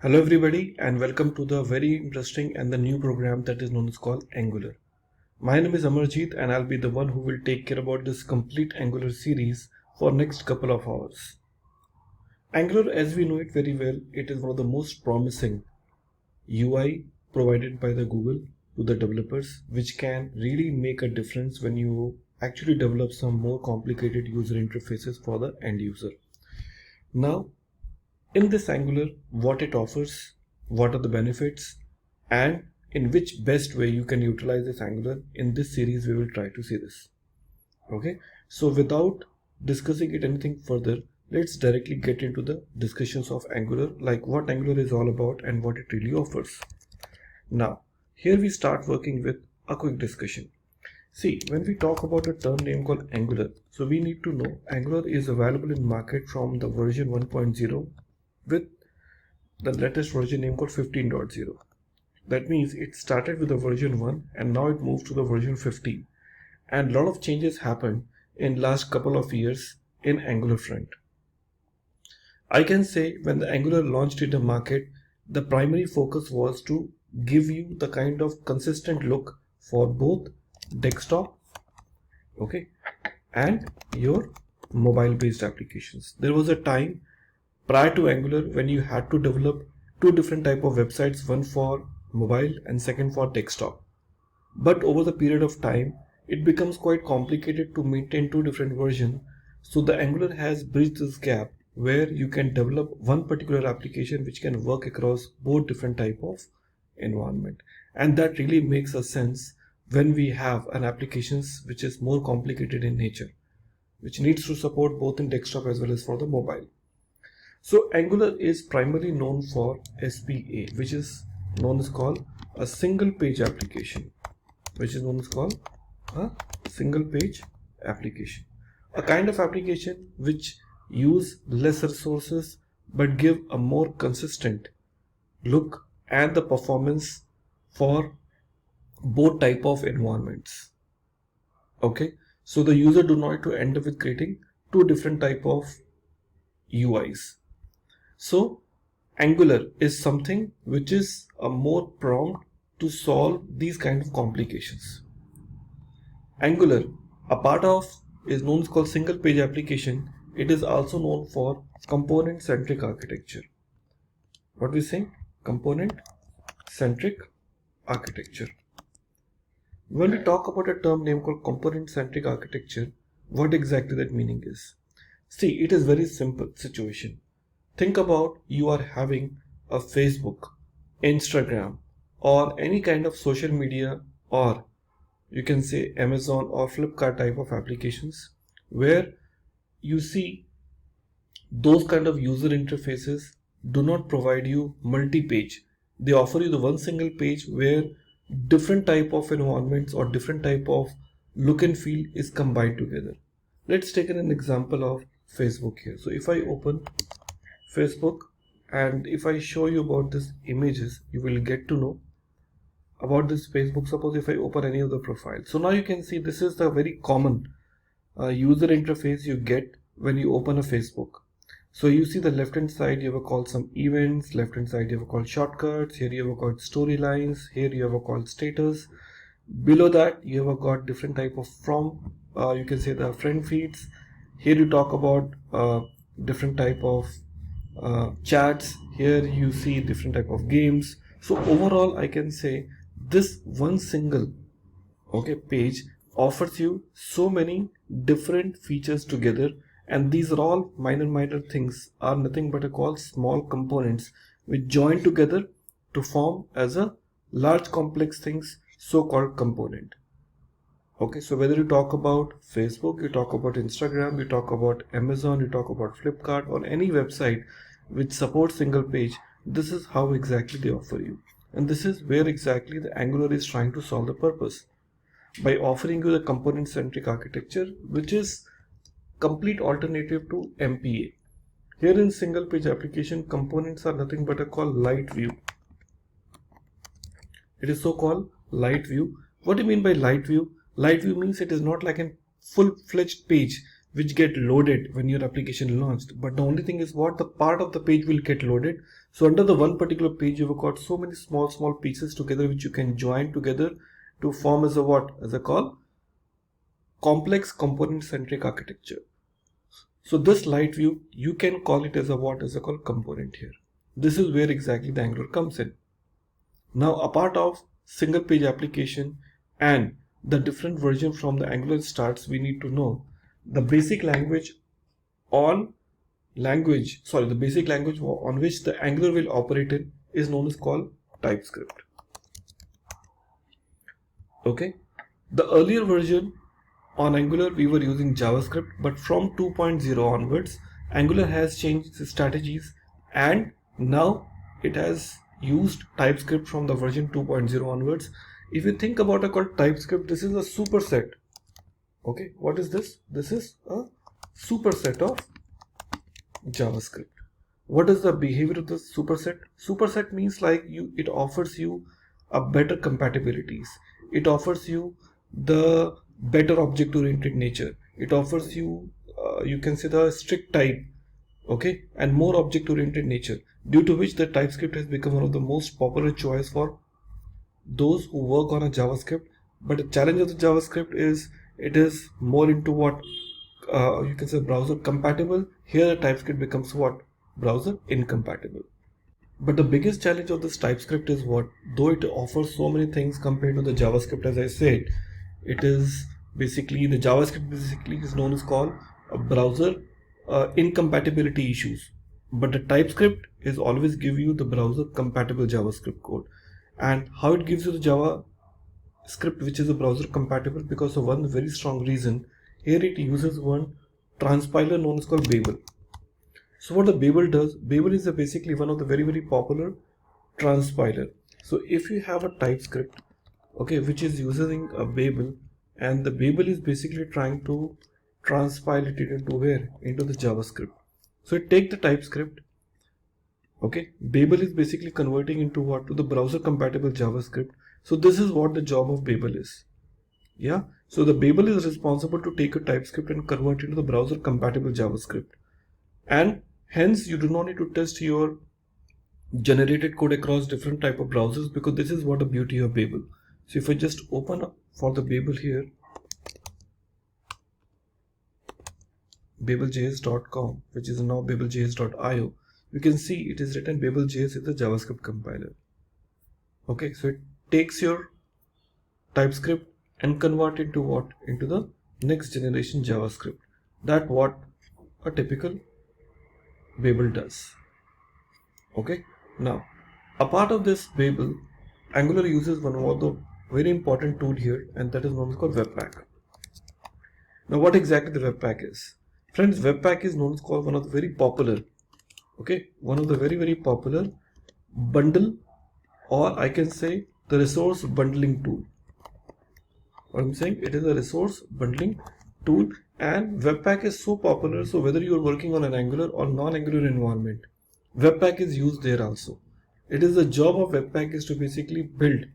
Hello everybody and welcome to the very interesting and the new program that is known as called Angular. My name is Amarjeet and I'll be the one who will take care about this complete Angular series for next couple of hours. Angular, as we know it very well, it is one of the most promising UI provided by the Google to the developers, which can really make a difference when you actually develop some more complicated user interfaces for the end user. Now, in this Angular, what it offers, what are the benefits, and in which best way you can utilize this Angular, in this series we will try to see this. Okay, so without discussing it anything further, let's directly get into the discussions of Angular, like what Angular is all about and what it really offers. Now, here we start working with a quick discussion. See, when we talk about a term name called Angular, so we need to know Angular is available in market from the version 1.0 with the latest version name called 15.0. That means it started with the version 1 and now it moved to the version 15. And a lot of changes happened in last couple of years in Angular front. I can say when the Angular launched in the market, the primary focus was to give you the kind of consistent look for both desktop, okay, and your mobile based applications. There was a time prior to Angular when you had to develop two different type of websites, one for mobile and second for desktop. But over the period of time, it becomes quite complicated to maintain two different versions. So the Angular has bridged this gap where you can develop one particular application which can work across both different type of environment. And that really makes a sense when we have an applications which is more complicated in nature, which needs to support both in desktop as well as for the mobile. So Angular is primarily known for SPA, which is known as called a single page application, which is known as called a single page application, a kind of application which use less resources but give a more consistent look and the performance for both type of environments. Okay, so the user do not to end up with creating two different type of UIs. So Angular is something which is a more prompt to solve these kind of complications. Angular, a part of is known as called single page application. It is also known for component centric architecture. What we say? Component centric architecture. When we talk about a term name called component centric architecture, what exactly that meaning is? See, it is very simple situation. Think about you are having a Facebook, Instagram, or any kind of social media, or you can say Amazon or Flipkart type of applications where you see those kind of user interfaces do not provide you multi-page. They offer you the one single page where different type of environments or different type of look and feel is combined together. Let's take an example of Facebook here. So if I open Facebook and if I show you about these images, you will get to know about this Facebook. Suppose if I open any of the profiles, so now you can see this is the very common user interface you get when you open a Facebook. So you see the left hand side you have a called some events, left hand side you have a called shortcuts, here you have a called storylines, here you have a called status. Below that you have got different type of you can say the friend feeds. Here you talk about different type of chats. Here you see different type of games. So overall I can say this one single page offers you so many different features together, and these are all minor things, are nothing but called small components which join together to form as a large complex things, so called component. Okay, so whether you talk about Facebook, you talk about Instagram, you talk about Amazon, you talk about Flipkart, or any website which supports single page, this is how exactly they offer you. And this is where exactly the Angular is trying to solve the purpose by offering you the component centric architecture, which is complete alternative to MPA. Here in single page application, components are nothing but called light view. It is so called light view. What do you mean by light view? Light view means it is not like a full-fledged page which get loaded when your application launched, but the only thing is what the part of the page will get loaded. So under the one particular page, you've got so many small pieces together which you can join together to form as a what? As a call complex component centric architecture. So this light view, you can call it as a what? As a call component here. This is where exactly the Angular comes in. Now, a part of single page application and the different version from the Angular starts, we need to know the basic language on the basic language on which the Angular will operate in is known as called TypeScript. Okay, the earlier version on Angular we were using JavaScript, but from 2.0 onwards Angular has changed its strategies and now it has used TypeScript from the version 2.0 onwards. If you think about a called TypeScript, this is a superset. Okay, what is this? This is a superset of JavaScript. What is the behavior of the superset? Superset means like it offers you a better compatibilities. It offers you the better object-oriented nature. It offers you, you can say the strict type, okay, and more object-oriented nature, due to which the TypeScript has become one of the most popular choice for those who work on a JavaScript. But the challenge of the JavaScript is it is more into what you can say browser compatible. Here the TypeScript becomes what? Browser incompatible. But the biggest challenge of this TypeScript is what? Though it offers so many things compared to the JavaScript, as I said, it is basically the JavaScript basically is known as called a browser incompatibility issues. But the TypeScript is always give you the browser compatible JavaScript code. And how it gives you the JavaScript which is a browser compatible? Because of one very strong reason. Here it uses one transpiler known as called Babel. So what the Babel does, Babel is basically one of the very popular transpiler. So if you have a TypeScript, okay, which is using a Babel, and the Babel is basically trying to transpile it into where? Into the JavaScript. So it take the TypeScript, okay, Babel is basically converting into what? To the browser compatible JavaScript. So this is what the job of Babel is. Yeah, so the Babel is responsible to take a TypeScript and convert it to the browser compatible JavaScript. And hence you do not need to test your generated code across different type of browsers, because this is what the beauty of Babel. So if I just open up for the Babel here, babeljs.com, which is now babeljs.io, you can see it is written babeljs is the JavaScript compiler. Okay, so it takes your TypeScript and convert it to what? Into the next generation JavaScript. That what a typical Babel does. Okay, now a part of this Babel, Angular uses one of the very important tool here, and that is known as called Webpack. Now what exactly the Webpack is? Friends, Webpack is known as called one of the very popular, okay, one of the very popular bundle, or I can say the resource bundling tool. What I'm saying, it is a resource bundling tool, and Webpack is so popular, so whether you are working on an Angular or non-Angular environment, Webpack is used there also. It is the job of Webpack is to basically build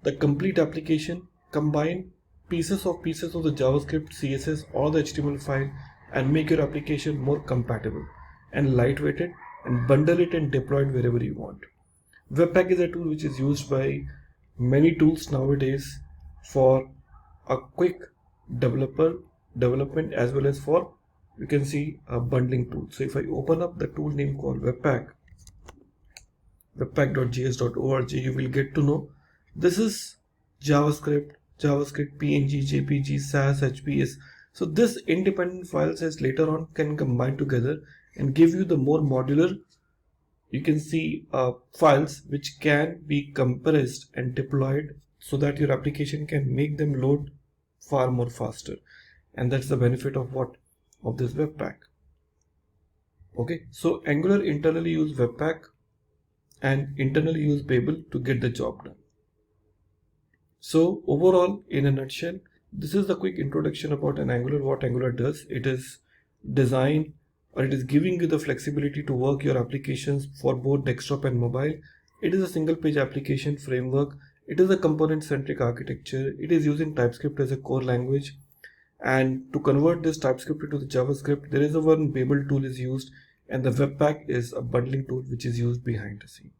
the complete application, combine pieces of the JavaScript, CSS or the HTML file, and make your application more compatible and lightweighted, and bundle it and deploy it wherever you want. Webpack is a tool which is used by many tools nowadays for a quick development, as well as for, you can see, a bundling tool. So if I open up the tool name called Webpack, webpack.js.org, you will get to know this is JavaScript, PNG, JPG, SAS, HPS. So this independent files as later on can combine together and give you the more modular, you can see, files which can be compressed and deployed so that your application can make them load far more faster. And that's the benefit of what? Of this Webpack. Okay, so Angular internally use Webpack and internally use Babel to get the job done. So overall, in a nutshell, this is the quick introduction about an Angular, what Angular does. It is designed, or it is giving you the flexibility to work your applications for both desktop and mobile. It is a single page application framework. It is a component centric architecture. It is using TypeScript as a core language. And to convert this TypeScript into the JavaScript, there is a one Babel tool is used, and the Webpack is a bundling tool which is used behind the scene.